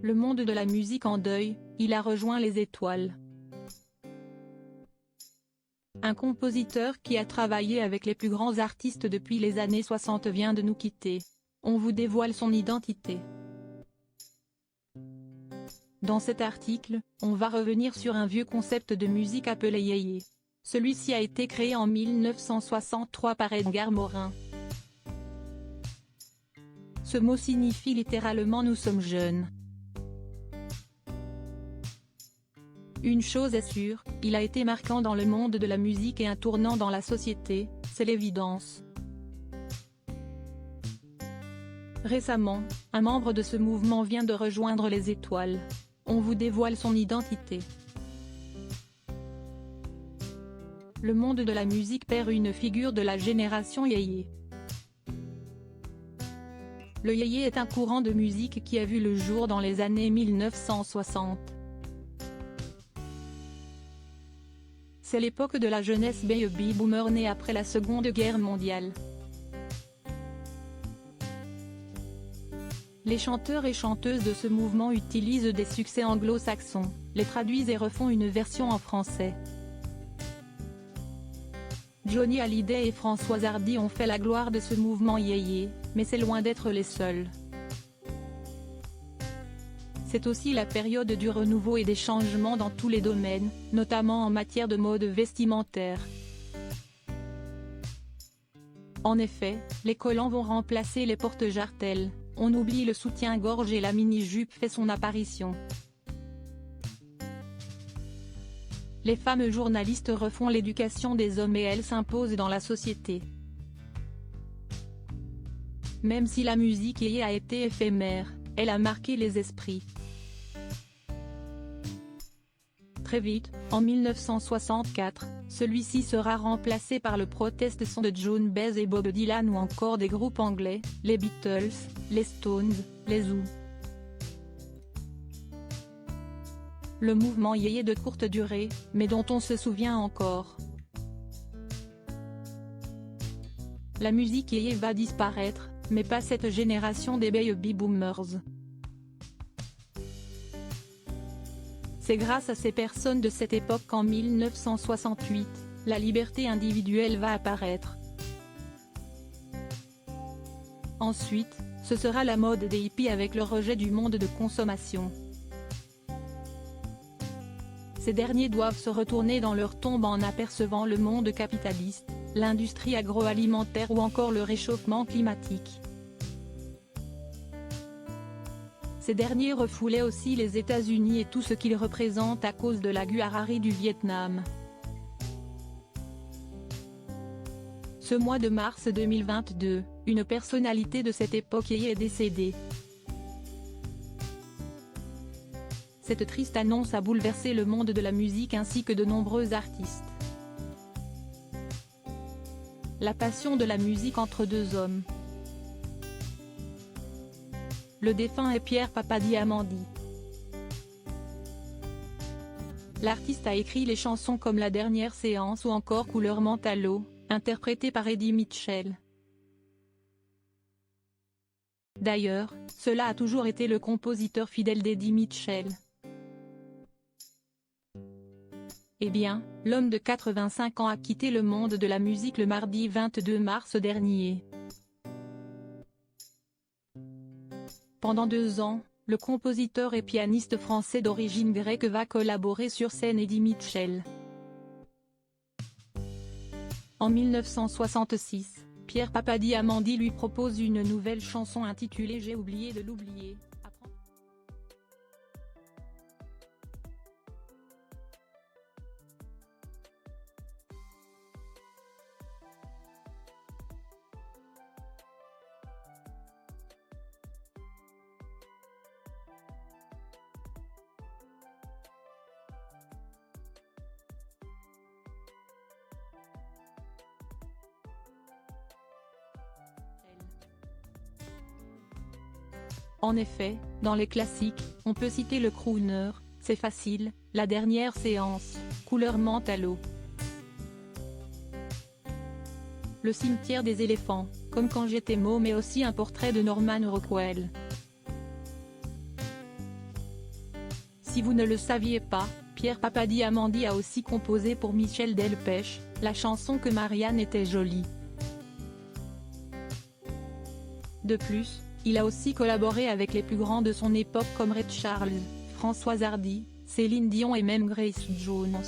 Le monde de la musique en deuil, il a rejoint les étoiles. Un compositeur qui a travaillé avec les plus grands artistes depuis les années 60 vient de nous quitter. On vous dévoile son identité. Dans cet article, on va revenir sur un vieux concept de musique appelé yéyé. Celui-ci a été créé en 1963 par Edgar Morin. Ce mot signifie littéralement « nous sommes jeunes ». Une chose est sûre, il a été marquant dans le monde de la musique et un tournant dans la société, c'est l'évidence. Récemment, un membre de ce mouvement vient de rejoindre les étoiles. On vous dévoile son identité. Le monde de la musique perd une figure de la génération yéyé. Le yéyé est un courant de musique qui a vu le jour dans les années 1960. C'est l'époque de la jeunesse baby boomer née après la Seconde Guerre mondiale. Les chanteurs et chanteuses de ce mouvement utilisent des succès anglo-saxons, les traduisent et refont une version en français. Johnny Hallyday et Françoise Hardy ont fait la gloire de ce mouvement yéyé, mais c'est loin d'être les seuls. C'est aussi la période du renouveau et des changements dans tous les domaines, notamment en matière de mode vestimentaire. En effet, les collants vont remplacer les porte-jartelles, on oublie le soutien-gorge et la mini-jupe fait son apparition. Les femmes journalistes refont l'éducation des hommes et elles s'imposent dans la société. Même si la musique yéyé a été éphémère, elle a marqué les esprits. Très vite, en 1964, celui-ci sera remplacé par le protest son de Joan Baez et Bob Dylan ou encore des groupes anglais, les Beatles, les Stones, les Who. Le mouvement yéyé de courte durée, mais dont on se souvient encore. La musique yéyé va disparaître, mais pas cette génération des baby boomers. C'est grâce à ces personnes de cette époque qu'en 1968, la liberté individuelle va apparaître. Ensuite, ce sera la mode des hippies avec le rejet du monde de consommation. Ces derniers doivent se retourner dans leur tombe en apercevant le monde capitaliste, l'industrie agroalimentaire ou encore le réchauffement climatique. Ces derniers refoulaient aussi les États-Unis et tout ce qu'ils représentent à cause de la guerre du Vietnam. Ce mois de mars 2022, une personnalité de cette époque yéyé est décédée. Cette triste annonce a bouleversé le monde de la musique ainsi que de nombreux artistes. La passion de la musique entre deux hommes. Le défunt est Pierre Papadiamandi. L'artiste a écrit les chansons comme La Dernière Séance ou encore Couleur Mentalo, interprétée par Eddie Mitchell. D'ailleurs, cela a toujours été le compositeur fidèle d'Eddie Mitchell. Eh bien, l'homme de 85 ans a quitté le monde de la musique le mardi 22 mars dernier. Pendant 2 ans, le compositeur et pianiste français d'origine grecque va collaborer sur scène Eddie Mitchell. En 1966, Pierre Papadiamandi lui propose une nouvelle chanson intitulée J'ai oublié de l'oublier. En effet, dans les classiques, on peut citer le crooner, C'est facile, La Dernière Séance, Couleur Mentalo. Le cimetière des éléphants, comme Quand j'étais môme mais aussi un portrait de Norman Rockwell. Si vous ne le saviez pas, Pierre Papadiamandi a aussi composé pour Michel Delpech, la chanson Que Marianne était jolie. De plus, il a aussi collaboré avec les plus grands de son époque comme Ray Charles, Françoise Hardy, Céline Dion et même Grace Jones.